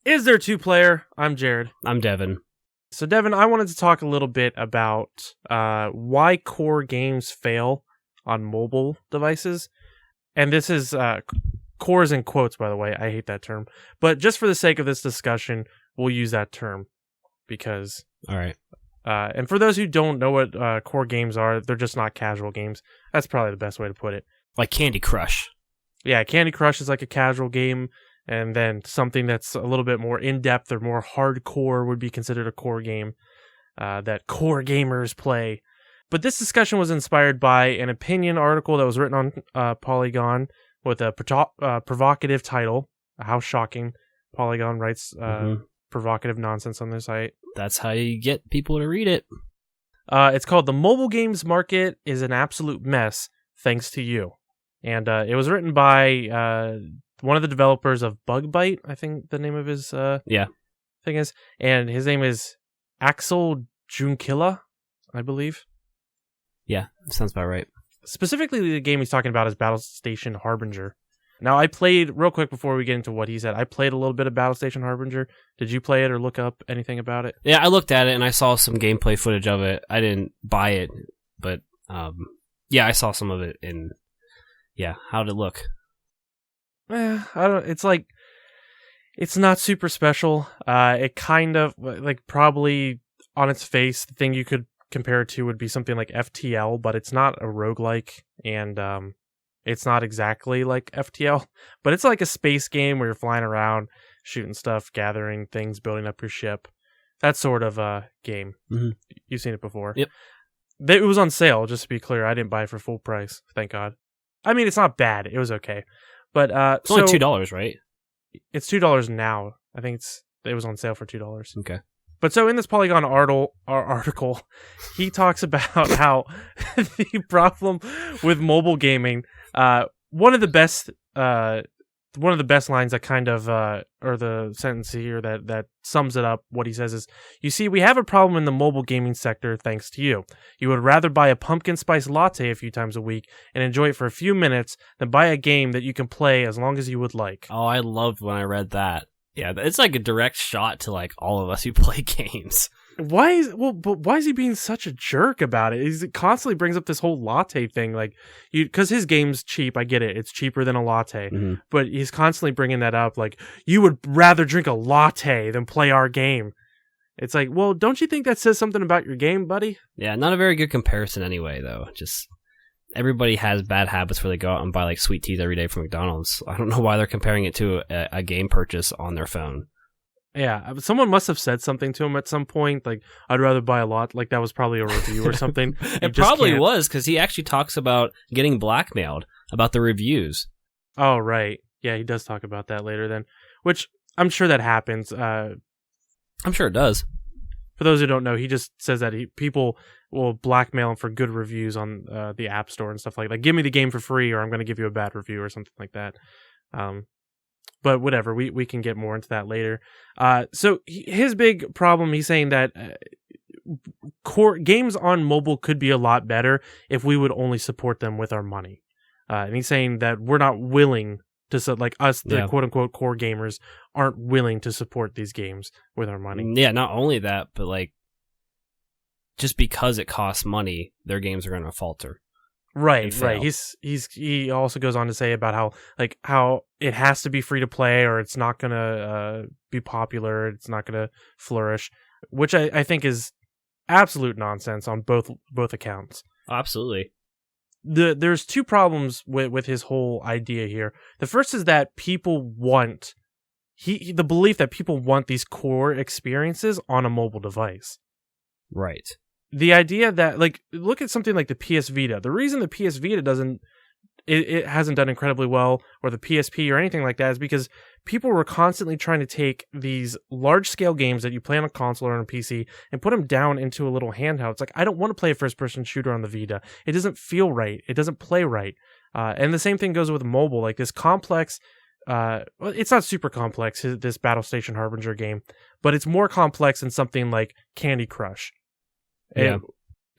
Is There Two-Player? I'm Jared. I'm Devin. So, Devin, I wanted to talk a little bit about why core games fail on mobile devices. And this is cores in quotes, by the way. I hate that term. But just for the sake of this discussion, we'll use that term. Because... All right. And for those who don't know what core games are, they're just not casual games. That's probably the best way to put it. Like Candy Crush. Yeah, Candy Crush is like a casual game. And then something that's a little bit more in-depth or more hardcore would be considered a core game that core gamers play. But this discussion was inspired by an opinion article that was written on Polygon with a provocative title. How shocking. Polygon writes provocative nonsense on their site. That's how you get people to read it. It's called The Mobile Games Market is an Absolute Mess, Thanks to You. And it was written by... one of the developers of Bug Byte, I think the name of his thing is. And his name is Aksel Junkilla, I believe. Yeah, sounds about right. Specifically, the game he's talking about is Battlestation Harbinger. Now, I played, real quick before we get into what he said, I played a little bit of Battlestation Harbinger. Did you play it or look up anything about it? Yeah, I looked at it and I saw some gameplay footage of it. I didn't buy it, but yeah, I saw some of it. And yeah, how'd it look? I don't. It's like, it's not super special. It kind of like probably on its face, the thing you could compare it to would be something like FTL, but it's not a roguelike, and it's not exactly like FTL, but it's like a space game where you're flying around, shooting stuff, gathering things, building up your ship. That sort of game. Mm-hmm. You've seen it before. Yep. It was on sale, just to be clear. I didn't buy it for full price, thank God. I mean, it's not bad. It was okay. But it's only $2, right? It's $2 now. I think it was on sale for $2. Okay. But so in this Polygon article, he talks about how the problem with mobile gaming, one of the best lines that kind of or the sentence here that sums it up, what he says is, you see, we have a problem in the mobile gaming sector thanks to you. You would rather buy a pumpkin spice latte a few times a week and enjoy it for a few minutes than buy a game that you can play as long as you would like. Oh, I loved when I read that. Yeah, it's like a direct shot to like all of us who play games. Why is he being such a jerk about it? He constantly brings up this whole latte thing, like because his game's cheap. I get it; it's cheaper than a latte, but he's constantly bringing that up. Like, you would rather drink a latte than play our game. It's like, well, don't you think that says something about your game, buddy? Yeah, not a very good comparison anyway, though. Just everybody has bad habits where they go out and buy like sweet teas every day from McDonald's. I don't know why they're comparing it to a game purchase on their phone. Yeah, someone must have said something to him at some point, like, I'd rather buy a lot. Like, that was probably a review or something. It probably was, because he actually talks about getting blackmailed about the reviews. Oh, right. Yeah, he does talk about that later then, which I'm sure that happens. I'm sure it does. For those who don't know, he just says that people will blackmail him for good reviews on the App Store and stuff like that. Give me the game for free or I'm going to give you a bad review or something like that. But whatever, we can get more into that later. So his big problem, he's saying that core games on mobile could be a lot better if we would only support them with our money. And he's saying that we're not willing to, like us, the quote-unquote core gamers, aren't willing to support these games with our money. Yeah, not only that, but like, just because it costs money, their games are going to falter. Right. He also goes on to say about how it has to be free to play or it's not going to be popular, it's not going to flourish, which I think is absolute nonsense on both accounts. Oh, absolutely. There's two problems with his whole idea here. The first is that people want the belief that people want these core experiences on a mobile device. Right. The idea that, like, look at something like the PS Vita. The reason the PS Vita it hasn't done incredibly well, or the PSP or anything like that, is because people were constantly trying to take these large-scale games that you play on a console or on a PC and put them down into a little handheld. It's like, I don't want to play a first-person shooter on the Vita. It doesn't feel right. It doesn't play right. And the same thing goes with mobile. Like, this complex... well, it's not super complex, this Battlestation Harbinger game, but it's more complex than something like Candy Crush. Yeah.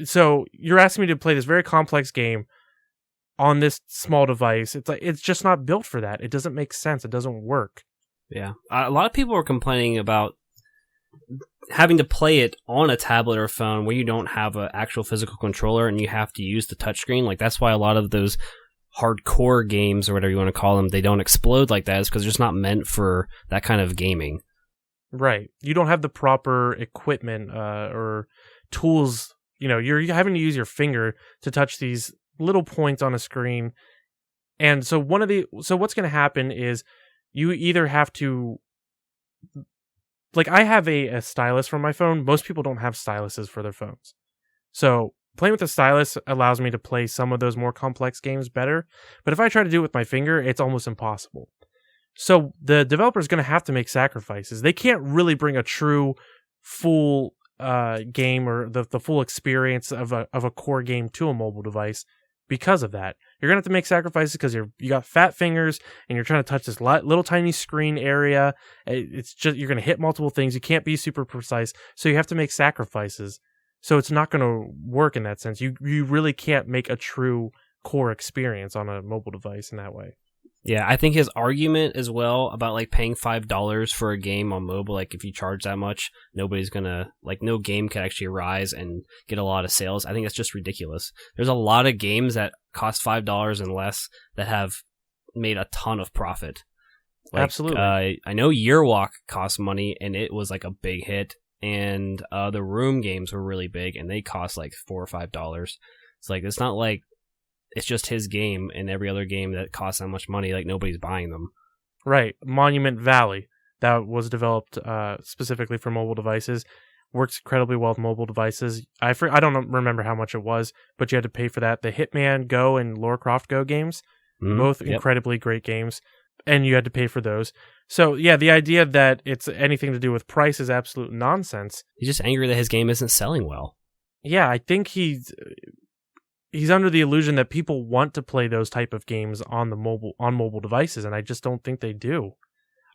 So you're asking me to play this very complex game on this small device. It's like, it's just not built for that. It doesn't make sense. It doesn't work. Yeah. A lot of people are complaining about having to play it on a tablet or phone where you don't have an actual physical controller and you have to use the touchscreen. Like, that's why a lot of those hardcore games, or whatever you want to call them, they don't explode like that, is because they're just not meant for that kind of gaming. Right. You don't have the proper equipment or tools. You know, you're having to use your finger to touch these little points on a screen. And so what's going to happen is you either have to, like, I have a stylus for my phone. Most people don't have styluses for their phones. So playing with a stylus allows me to play some of those more complex games better. But if I try to do it with my finger, it's almost impossible. So the developer is going to have to make sacrifices. They can't really bring a true full game or the full experience of a core game to a mobile device because of that. You're going to have to make sacrifices because you got fat fingers and you're trying to touch this little tiny screen area. It's just, you're going to hit multiple things. You can't be super precise. So you have to make sacrifices. So it's not going to work in that sense. You really can't make a true core experience on a mobile device in that way. Yeah, I think his argument as well about like paying $5 for a game on mobile, like if you charge that much, nobody's gonna, like, no game can actually rise and get a lot of sales. I think that's just ridiculous. There's a lot of games that cost $5 and less that have made a ton of profit. Like, absolutely. I know Yearwalk cost money and it was like a big hit, and the Room games were really big and they cost like $4 or $5. It's like, it's not like it's just his game and every other game that costs that much money, like nobody's buying them. Right. Monument Valley, that was developed specifically for mobile devices, works incredibly well with mobile devices. I don't remember how much it was, but you had to pay for that. The Hitman Go and Lara Croft Go games, both incredibly great games, and you had to pay for those. So yeah, the idea that it's anything to do with price is absolute nonsense. He's just angry that his game isn't selling well. Yeah, I think he's under the illusion that people want to play those type of games on mobile devices, and I just don't think they do.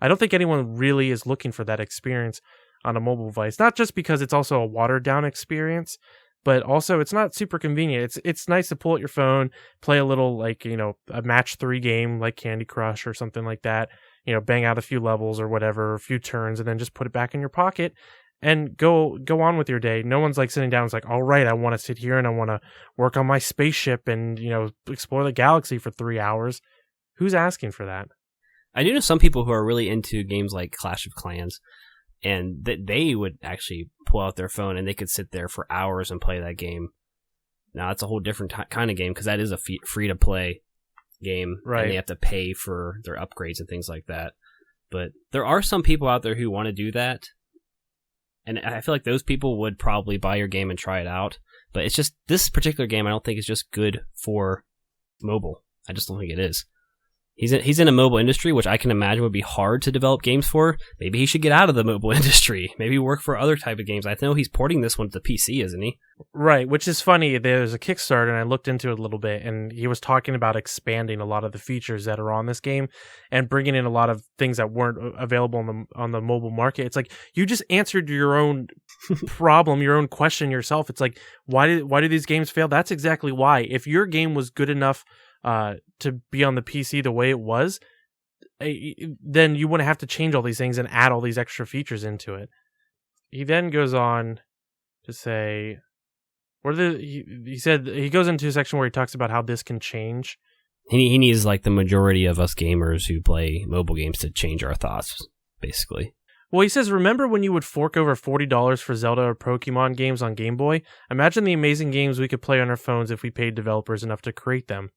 I don't think anyone really is looking for that experience on a mobile device. Not just because it's also a watered down experience, but also it's not super convenient. It's nice to pull out your phone, play a little, like, you know, a match 3 game like Candy Crush or something like that. You know, bang out a few levels or whatever, a few turns, and then just put it back in your pocket and go on with your day. No one's like sitting down and it's like, all right, I want to sit here and I want to work on my spaceship and, you know, explore the galaxy for 3 hours. Who's asking for that? I do know some people who are really into games like Clash of Clans, and that they would actually pull out their phone and they could sit there for hours and play that game. Now, that's a whole different kind of game because that is a free-to-play game, right? And they have to pay for their upgrades and things like that. But there are some people out there who want to do that, and I feel like those people would probably buy your game and try it out. But it's just, this particular game I don't think is just good for mobile. I just don't think it is. He's in a mobile industry, which I can imagine would be hard to develop games for. Maybe he should get out of the mobile industry. Maybe work for other type of games. I know he's porting this one to PC, isn't he? Right, which is funny. There's a Kickstarter, and I looked into it a little bit, and he was talking about expanding a lot of the features that are on this game and bringing in a lot of things that weren't available on the mobile market. It's like, you just answered your own problem, your own question yourself. It's like, why do these games fail? That's exactly why. If your game was good enough to be on the PC the way it was, then you wouldn't have to change all these things and add all these extra features into it. He then goes on to say, he said he goes into a section where he talks about how this can change. He needs like the majority of us gamers who play mobile games to change our thoughts, basically. Well, he says, remember when you would fork over $40 for Zelda or Pokemon games on Game Boy? Imagine the amazing games we could play on our phones if we paid developers enough to create them.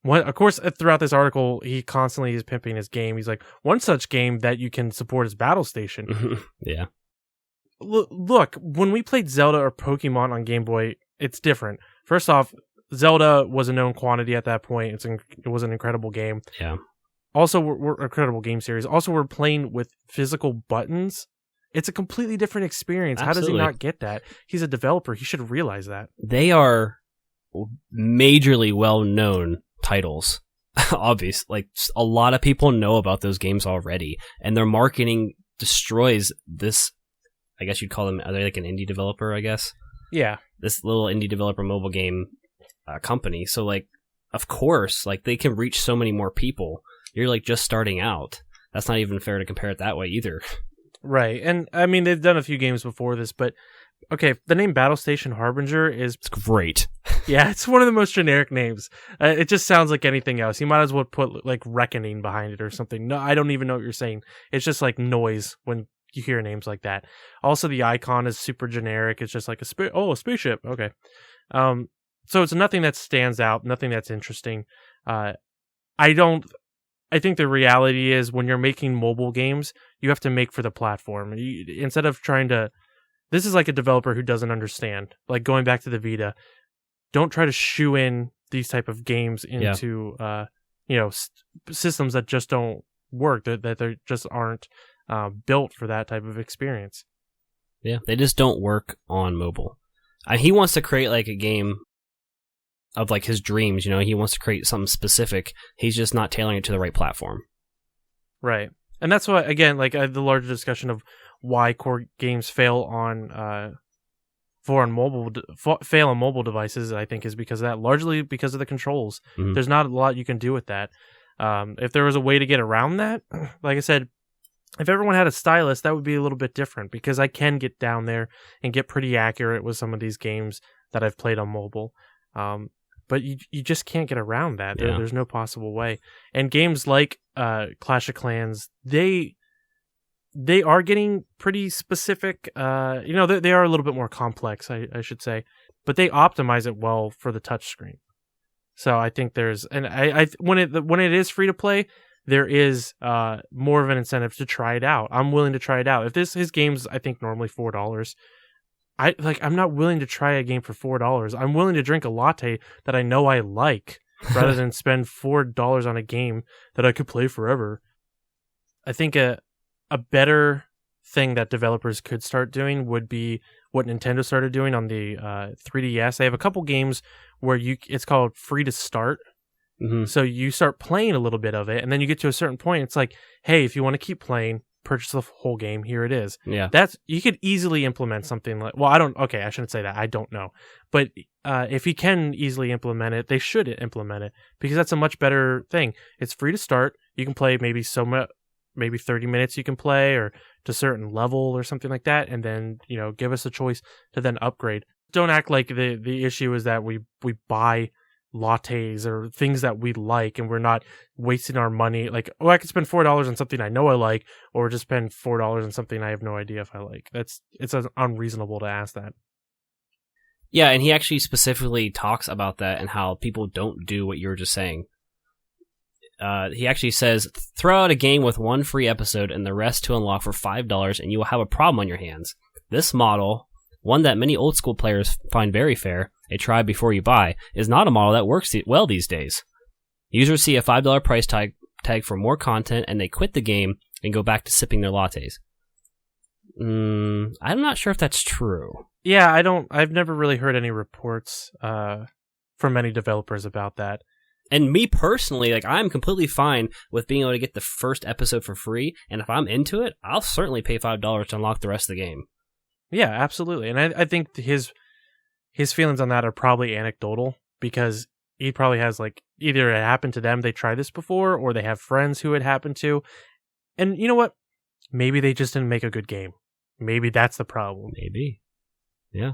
Of course, throughout this article, he constantly is pimping his game. He's like, one such game that you can support is Battlestation. Yeah. Look, when we played Zelda or Pokemon on Game Boy, it's different. First off, Zelda was a known quantity at that point. It was an incredible game. Yeah. Also, we're incredible game series. Also, we're playing with physical buttons. It's a completely different experience. Absolutely. How does he not get that? He's a developer. He should realize that. They are majorly well-known titles. Obvious. Like, a lot of people know about those games already, and their marketing destroys this. I guess you'd call them, are they like an indie developer, I guess? Yeah. This little indie developer mobile game company. So, like, of course, like, they can reach so many more people. You're, like, just starting out. that's not even fair to compare it that way either. Right. And I mean, they've done a few games before this, but okay, the name Battlestation Harbinger is It's great. yeah, it's one of the most generic names. It just sounds like anything else. You might as well put like Reckoning behind it or something. No, I don't even know what you're saying. It's just like noise when you hear names like that. Also, the icon is super generic. It's just like a spaceship. Okay. So it's nothing that stands out, nothing that's interesting. I think the reality is when you're making mobile games, you have to make for the platform. Instead of trying to, this is like a developer who doesn't understand. Like going back to the Vita, don't try to shoe in these type of games into systems that just don't work. That they just aren't built for that type of experience. Yeah, they just don't work on mobile. He wants to create like a game of like his dreams, he wants to create something specific. He's just not tailoring it to the right platform. Right. And that's why, again, like the larger discussion of why core games fail on mobile devices, I think is because of that, largely because of the controls. Mm-hmm. There's not a lot you can do with that. If there was a way to get around that, like I said, if everyone had a stylus, that would be a little bit different, because I can get down there and get pretty accurate with some of these games that I've played on mobile. But you just can't get around that. Yeah. There's no possible way. And games like Clash of Clans, they are getting pretty specific. They are a little bit more complex, I should say, but they optimize it well for the touchscreen. So I think there's, and I when it is free to play, there is more of an incentive to try it out. I'm willing to try it out. If his game's, I think, normally $4. I'm not willing to try a game for $4. I'm willing to drink a latte that I know I like rather than spend $4 on a game that I could play forever. I think a better thing that developers could start doing would be what Nintendo started doing on the 3DS. They have a couple games where it's called free to start. Mm-hmm. So you start playing a little bit of it, and then you get to a certain point. It's like, hey, if you want to keep playing, purchase the whole game. Here it is. Yeah, you could easily implement something like. Well, I shouldn't say that. I don't know, but if you can easily implement it, they should implement it, because that's a much better thing. It's free to start. You can play maybe 30 minutes. You can play or to a certain level or something like that, and then give us a choice to then upgrade. Don't act like the issue is that we buy lattes or things that we like and we're not wasting our money. Like, I could spend $4 on something I know I like, or just spend $4 on something I have no idea if I like. It's unreasonable to ask that. Yeah, and he actually specifically talks about that and how people don't do what you were just saying. He actually says, throw out a game with one free episode and the rest to unlock for $5 and you will have a problem on your hands. This model, one that many old school players find very fair, a try before you buy, is not a model that works well these days. Users see a $5 price tag for more content and they quit the game and go back to sipping their lattes. I'm not sure if that's true. Yeah, I've never really heard any reports from many developers about that. And me personally, I'm completely fine with being able to get the first episode for free, and if I'm into it, I'll certainly pay $5 to unlock the rest of the game. Yeah, absolutely. And I think his feelings on that are probably anecdotal, because he probably has either it happened to them, they tried this before, or they have friends who it happened to. And you know what? Maybe they just didn't make a good game. Maybe that's the problem. Maybe. Yeah.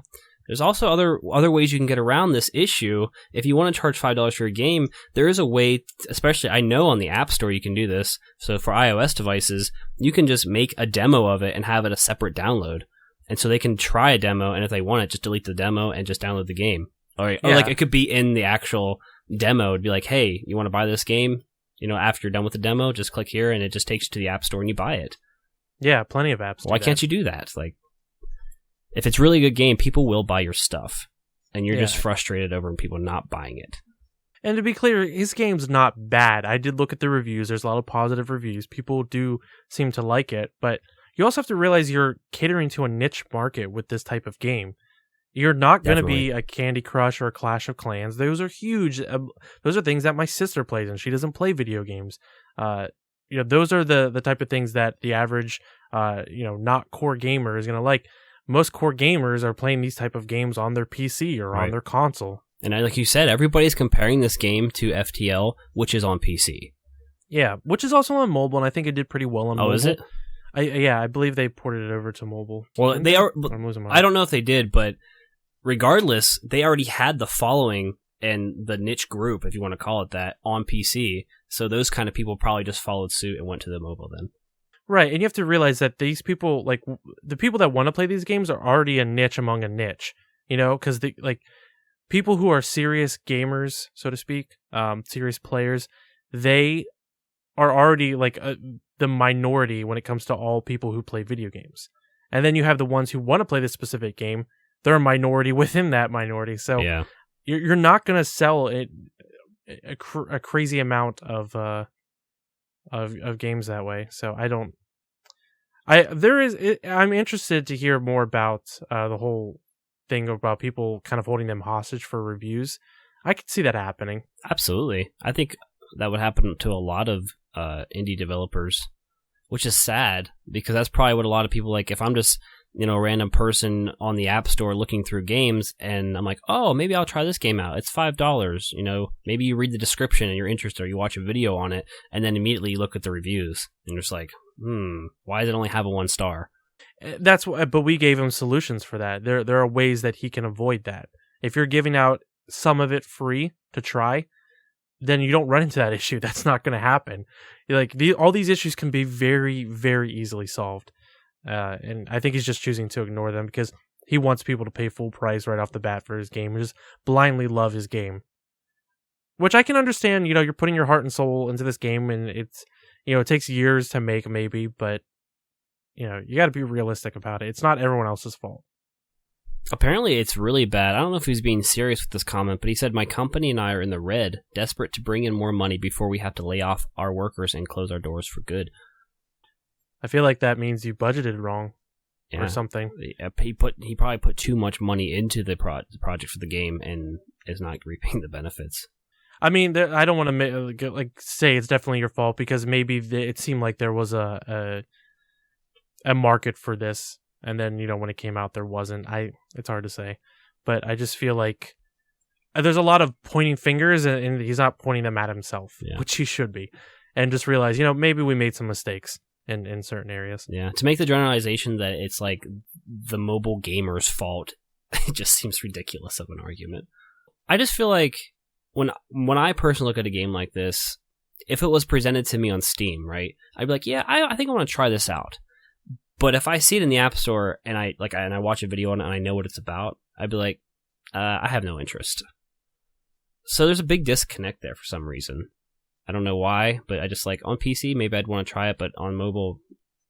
There's also other ways you can get around this issue. If you want to charge $5 for a game, there is a way, especially I know on the App Store you can do this. So for iOS devices, you can just make a demo of it and have it a separate download. And so they can try a demo, and if they want it, just delete the demo and just download the game. Or it could be in the actual demo. It'd be like, hey, you want to buy this game? After you're done with the demo, just click here, and it just takes you to the App Store and you buy it. Yeah, plenty of apps. Why can't you do that? If it's really a good game, people will buy your stuff, and you're just frustrated over people not buying it. And to be clear, his game's not bad. I did look at the reviews. There's a lot of positive reviews. People do seem to like it, but you also have to realize you're catering to a niche market with this type of game. You're not going to be a Candy Crush or a Clash of Clans. Those are huge. Those are things that my sister plays, and she doesn't play video games. Those are the type of things that the average, not core gamer is going to like. Most core gamers are playing these type of games on their PC or on their console. And like you said, everybody's comparing this game to FTL, which is on PC. Yeah, which is also on mobile, and I think it did pretty well on mobile. Oh, is it? I believe they ported it over to mobile. Well, they are. I'm losing my I don't know if they did, but regardless, they already had the following and the niche group, if you want to call it that, on PC. So those kind of people probably just followed suit and went to the mobile then. Right, and you have to realize that these people, like the people that want to play these games, are already a niche among a niche. Because people who are serious gamers, so to speak, serious players, they are already the minority when it comes to all people who play video games. And then you have the ones who want to play this specific game. They're a minority within that minority. So yeah. You're not going to sell a crazy amount of games that way. So I'm interested to hear more about the whole thing about people kind of holding them hostage for reviews. I could see that happening. Absolutely. I think that would happen to a lot of indie developers, which is sad because that's probably what a lot of people like. If I'm just a random person on the App Store looking through games and I'm like, oh, maybe I'll try this game out. It's $5. Maybe you read the description and you're interested, or you watch a video on it, and then immediately you look at the reviews and you're just like, why does it only have a 1 star? But we gave him solutions for that. There are ways that he can avoid that. If you're giving out some of it free to try, then you don't run into that issue. That's not going to happen. All these issues can be very, very easily solved. And I think he's just choosing to ignore them because he wants people to pay full price right off the bat for his game, or just blindly love his game. Which I can understand. You're putting your heart and soul into this game, and it's it takes years to make, maybe, but you got to be realistic about it. It's not everyone else's fault. Apparently, it's really bad. I don't know if he's being serious with this comment, but he said, my company and I are in the red, desperate to bring in more money before we have to lay off our workers and close our doors for good. I feel like that means you budgeted wrong or something. He probably put too much money into the project for the game and is not reaping the benefits. I mean, I don't want to say it's definitely your fault, because maybe it seemed like there was a market for this, and then when it came out there wasn't. It's hard to say, but I just feel like there's a lot of pointing fingers, and he's not pointing them at himself, which he should be, and just realize maybe we made some mistakes in certain areas. Yeah, to make the generalization that it's like the mobile gamer's fault, it just seems ridiculous of an argument. I just feel like when I personally look at a game like this, if it was presented to me on Steam, right, I'd be like, yeah, I think I want to try this out. But if I see it in the App Store and I watch a video on it and I know what it's about, I'd be like, I have no interest. So there's a big disconnect there for some reason. I don't know why, but I just on PC, maybe I'd want to try it, but on mobile,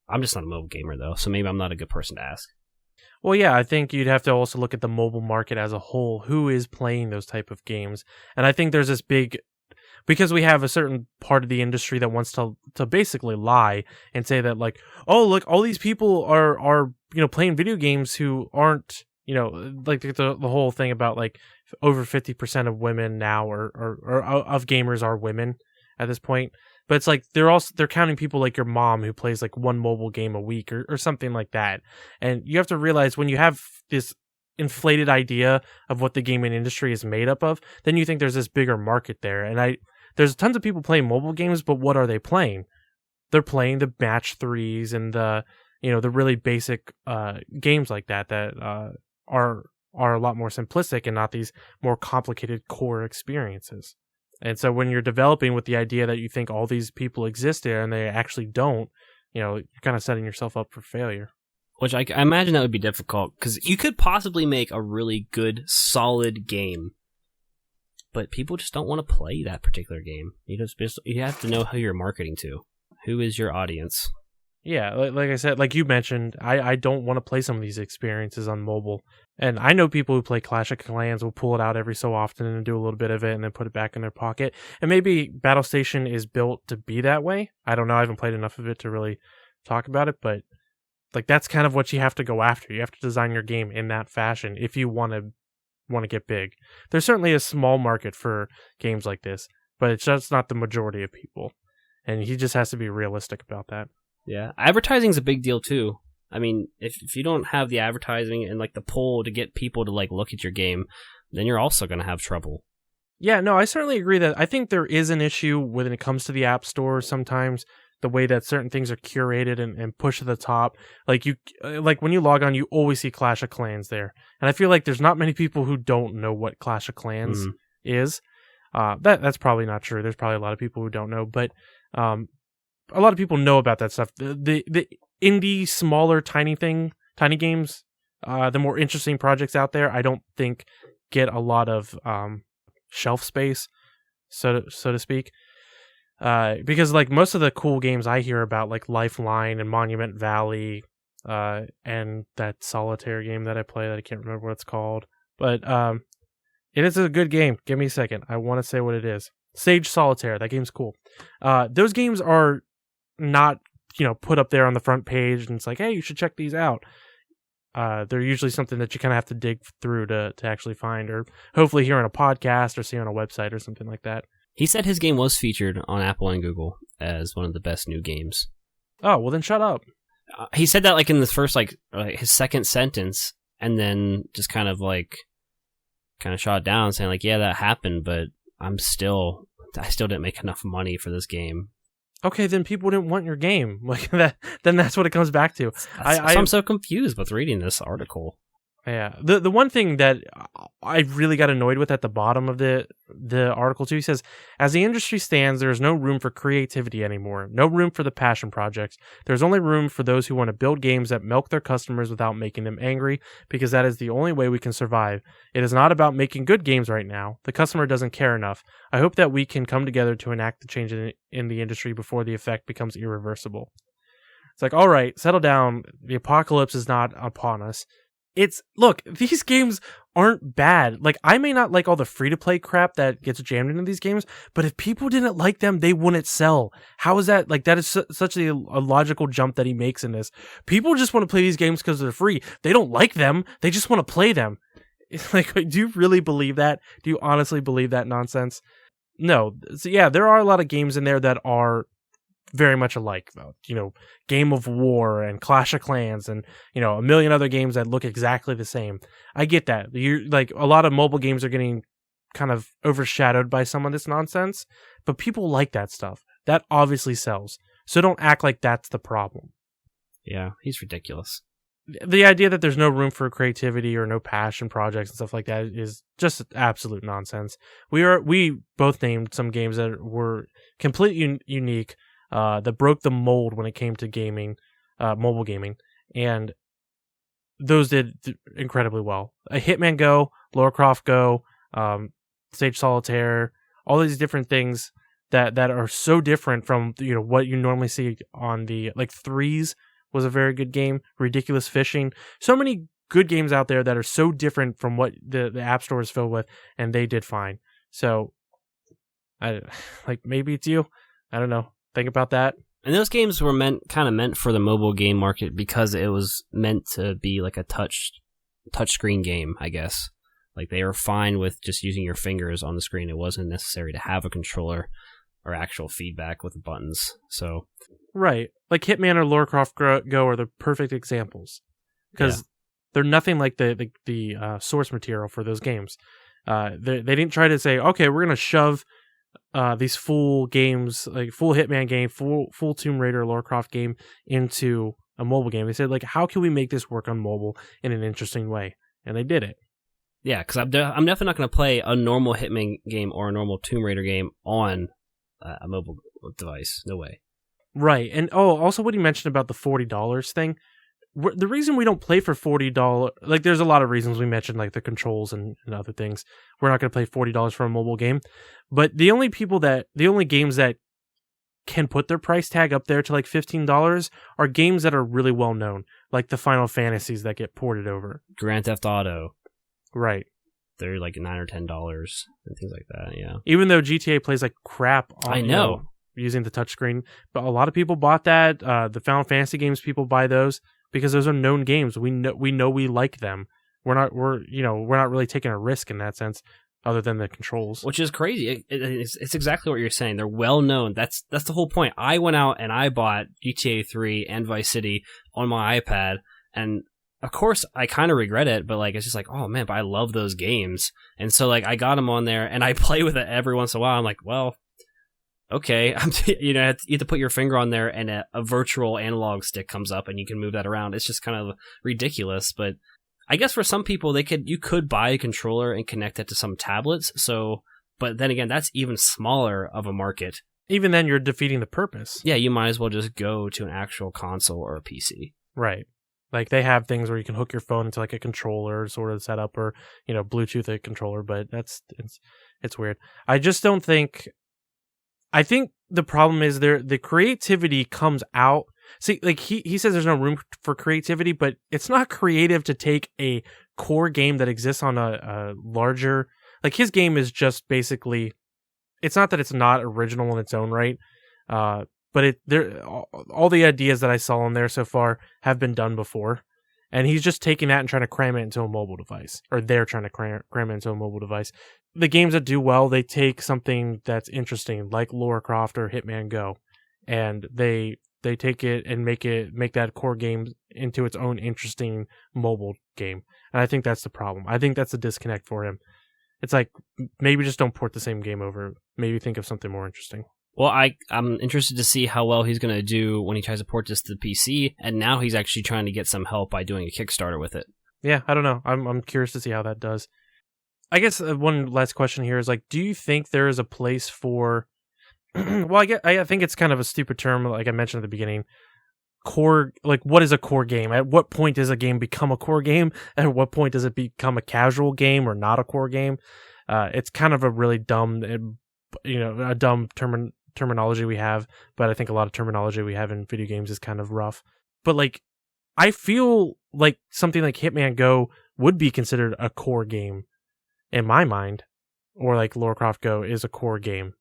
I'm just not a mobile gamer though, so maybe I'm not a good person to ask. Well, yeah, I think you'd have to also look at the mobile market as a whole. Who is playing those type of games? And I think there's this big, because we have a certain part of the industry that wants to basically lie and say that oh, look, all these people are playing video games who aren't, the whole thing about over 50% of women now or of gamers are women at this point. But it's they're counting people like your mom who plays one mobile game a week or something like that. And you have to realize, when you have this inflated idea of what the gaming industry is made up of, then you think there's this bigger market there. And there's tons of people playing mobile games, but what are they playing? They're playing the match 3s and the really basic games like that are a lot more simplistic and not these more complicated core experiences. And so when you're developing with the idea that you think all these people exist there and they actually don't, you're kind of setting yourself up for failure. Which I imagine that would be difficult, because you could possibly make a really good, solid game, but people just don't want to play that particular game. You have to know who you're marketing to. Who is your audience? Yeah, like I said, like you mentioned, I don't want to play some of these experiences on mobile. And I know people who play Clash of Clans will pull it out every so often and do a little bit of it and then put it back in their pocket. And maybe Battlestation is built to be that way. I don't know. I haven't played enough of it to really talk about it, but that's kind of what you have to go after. You have to design your game in that fashion if you want to get big. There's certainly a small market for games like this, but it's just not the majority of people. And he just has to be realistic about that. Yeah, advertising's a big deal too. I mean, if you don't have the advertising and the pull to get people to look at your game, then you're also going to have trouble. Yeah, no, I certainly agree that I think there is an issue when it comes to the App Store sometimes, the way that certain things are curated and pushed to the top. Like like when you log on, you always see Clash of Clans there. And I feel like there's not many people who don't know what Clash of Clans is. That's probably not true. There's probably a lot of people who don't know, but a lot of people know about that stuff. The indie, smaller, tiny games, the more interesting projects out there, I don't think get a lot of shelf space, so to speak, because like most of the cool games I hear about, like Lifeline and Monument Valley, and that solitaire game that I play that I can't remember what it's called, but it is a good game. Give me a second. I want to say what it is. Sage Solitaire. That game's cool. Those games are not put up there on the front page and it's like, hey, you should check these out. They're usually something that you kind of have to dig through to actually find, or hopefully hear on a podcast or see on a website or something like that. He said his game was featured on Apple and Google as one of the best new games. Oh, well then shut up. He said that like in the first, like his second sentence, and then just kind of shot it down saying like, yeah, that happened, but I still didn't make enough money for this game. Okay, then people didn't want your game. Like that. Then that's what it comes back to. I'm so confused with reading this article. Yeah, the one thing that I really got annoyed with at the bottom of the article too, he says, as the industry stands, there is no room for creativity anymore. No room for the passion projects. There's only room for those who want to build games that milk their customers without making them angry, because that is the only way we can survive. It is not about making good games right now. The customer doesn't care enough. I hope that we can come together to enact the change in the industry before the effect becomes irreversible. It's like, all right, settle down. The apocalypse is not upon us. Look, these games aren't bad. Like, I may not like all the free-to-play crap that gets jammed into these games, but if people didn't like them, they wouldn't sell. How is that? Like, that is such a logical jump that he makes in this. People just want to play these games because they're free. They don't like them. They just want to play them. It's like, do you really believe that? Do you honestly believe that nonsense? No. So, yeah, there are a lot of games in there that are very much alike, though. Game of War and Clash of Clans and a million other games that look exactly the same. I get that. Like, a lot of mobile games are getting kind of overshadowed by some of this nonsense, but people like that stuff. That obviously sells. So don't act like that's the problem. Yeah, he's ridiculous. The idea that there's no room for creativity or no passion projects and stuff like that is just absolute nonsense. We both named some games that were completely unique, that broke the mold when it came to gaming, mobile gaming, and those did incredibly well. Hitman Go, Lara Croft Go, Sage Solitaire, all these different things that are so different from what you normally see on the Threes was a very good game. Ridiculous Fishing, so many good games out there that are so different from what the App Store is filled with, and they did fine. So, maybe it's you. I don't know. Think about that. And those games were meant for the mobile game market because it was meant to be like a touchscreen game, I guess. Like, they were fine with just using your fingers on the screen. It wasn't necessary to have a controller or actual feedback with the buttons. So, right, like Hitman or Lara Croft Go are the perfect examples because they're nothing like the source material for those games. They didn't try to say, okay, we're gonna shove these full games, like full Hitman game, full Tomb Raider, Lara Croft game into a mobile game. They said, like, how can we make this work on mobile in an interesting way? And they did it. Yeah, because I'm definitely not going to play a normal Hitman game or a normal Tomb Raider game on a mobile device. No way. Right. And also what he mentioned about the $40 thing. The reason we don't play for $40, like, there's a lot of reasons we mentioned, like the controls and other things. We're not going to play $40 for a mobile game. But the only games that can put their price tag up there to like $15 are games that are really well known, like the Final Fantasies that get ported over. Grand Theft Auto. Right. They're like $9 or $10 and things like that, yeah. Even though GTA plays like crap on, I know. Using the touchscreen, but a lot of people bought that. The Final Fantasy games, people buy those because those are known games. We know we like them. We're not really taking a risk in that sense, other than the controls. Which is crazy. It's exactly what you're saying. They're well known. That's the whole point. I went out and I bought GTA 3 and Vice City on my iPad, and of course, I kind of regret it, but like it's just like, oh man, but I love those games, and so like I got them on there, and I play with it every once in a while. I'm like, well, okay, you have to put your finger on there, and a virtual analog stick comes up, and you can move that around. It's just kind of ridiculous, but I guess for some people, you could buy a controller and connect it to some tablets. So, but then again, that's even smaller of a market. Even then, you're defeating the purpose. Yeah, you might as well just go to an actual console or a PC. Right. Like they have things where you can hook your phone into like a controller sort of setup, or Bluetooth a controller, but it's weird. I just don't think. I think the problem is the creativity comes out. See, like he says there's no room for creativity, but it's not creative to take a core game that exists on a larger. Like his game is just basically. It's not that it's not original in its own right, but all the ideas that I saw on there so far have been done before, and he's just taking that and trying to cram it into a mobile device, or they're trying to cram it into a mobile device. The games that do well, they take something that's interesting, like Lara Croft or Hitman Go, and they take it and make that core game into its own interesting mobile game. And I think that's the problem. I think that's the disconnect for him. It's like, maybe just don't port the same game over. Maybe think of something more interesting. Well, I'm interested to see how well he's going to do when he tries to port this to the PC, and now he's actually trying to get some help by doing a Kickstarter with it. Yeah, I don't know. I'm curious to see how that does. I guess one last question here is like, do you think there is a place for... well, I think it's kind of a stupid term, like I mentioned at the beginning. Core, like what is a core game? At what point does a game become a core game? At what point does it become a casual game or not a core game? It's kind of a really dumb, a dumb terminology we have, but I think a lot of terminology we have in video games is kind of rough. But like, I feel like something like Hitman Go would be considered a core game in my mind, or like Lara Croft Go is a core game.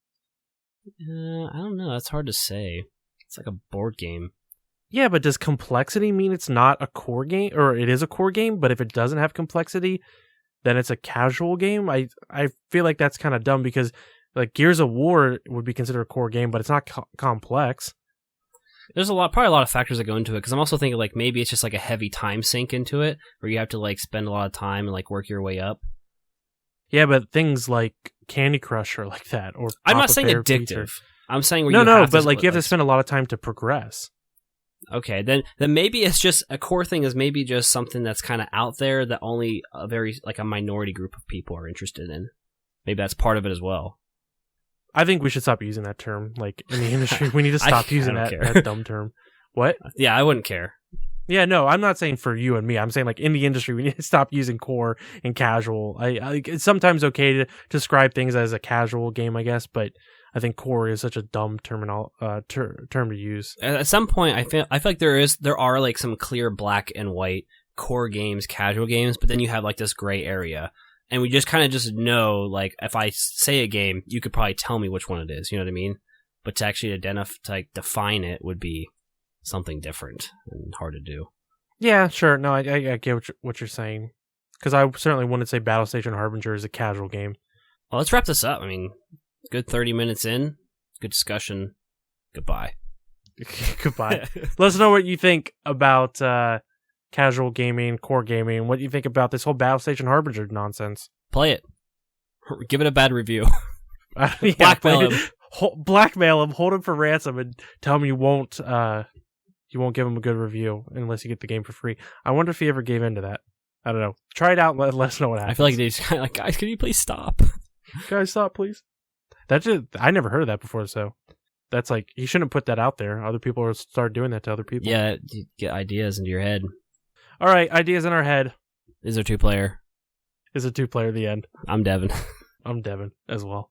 I don't know. That's hard to say. It's like a board game. Yeah, but does complexity mean it's not a core game, or it is a core game, but if it doesn't have complexity, then it's a casual game? I feel like that's kind of dumb, because like Gears of War would be considered a core game, but it's not complex. There's probably a lot of factors that go into it, because I'm also thinking like maybe it's just like a heavy time sink into it, where you have to like spend a lot of time and like work your way up. Yeah, but things like Candy Crush are like that. Or I'm not saying addictive. I'm saying where but like you have to spend a lot of time to progress. Okay, then maybe it's just a core thing is maybe just something that's kind of out there that only a very like a minority group of people are interested in. Maybe that's part of it as well. I think we should stop using that term. Like in the industry, we need to stop using that dumb term. What? Yeah, I wouldn't care. Yeah, no, I'm not saying for you and me. I'm saying like in the industry, we need to stop using core and casual. It's sometimes okay to describe things as a casual game, I guess, but I think core is such a dumb term to use. At some point, I feel like there are like some clear black and white core games, casual games, but then you have like this gray area, and we just kind of just know like if I say a game, you could probably tell me which one it is. You know what I mean? But to actually define it would be something different and hard to do. Yeah, sure. No, I get what you're saying, because I certainly wouldn't say Battlestation Harbinger is a casual game. Well, let's wrap this up. I mean, good 30 minutes in, good discussion. Goodbye. Goodbye. Let us know what you think about casual gaming, core gaming. What you think about this whole Battlestation Harbinger nonsense. Play it. Give it a bad review. Blackmail him. Blackmail him. Hold him for ransom and tell him you won't give him a good review unless you get the game for free. I wonder if he ever gave in to that. I don't know. Try it out and let us know what happens. I feel like they just kind of like, guys, can you please stop? Guys, stop, please. I never heard of that before, so that's like, he shouldn't put that out there. Other people will start doing that to other people. Yeah, you get ideas into your head. All right, ideas in our head. Is there 2-player? Is a 2-player the end? I'm Devin. I'm Devin as well.